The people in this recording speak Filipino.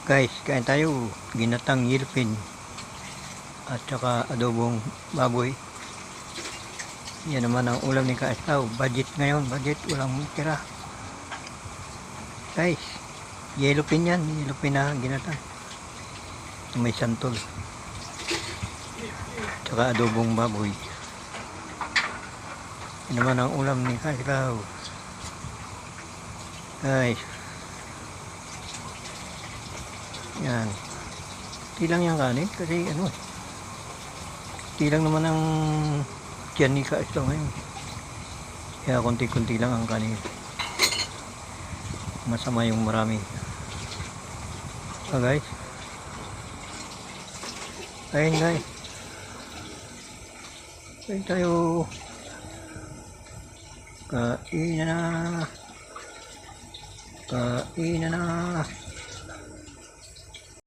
Guys, kain tayo. Ginatang yelpin at saka adobong baboy. Yan naman ang ulam ni Kaastaw. Budget ngayon, budget. Walang tira. Guys, yelpin yan. Yelpin na ginatang. May santol. Saka adobong baboy. Yan naman ang ulam ni Kaastaw. Guys. Yan. Tilang yung kanin kasi ano, tilang naman ang tiyan ni Kaastaw ngayon. Kaya konti-konti lang ang kanin. Masama yung marami. So guys. Ayun guys. Ayun tayo. Kain na. Kain na.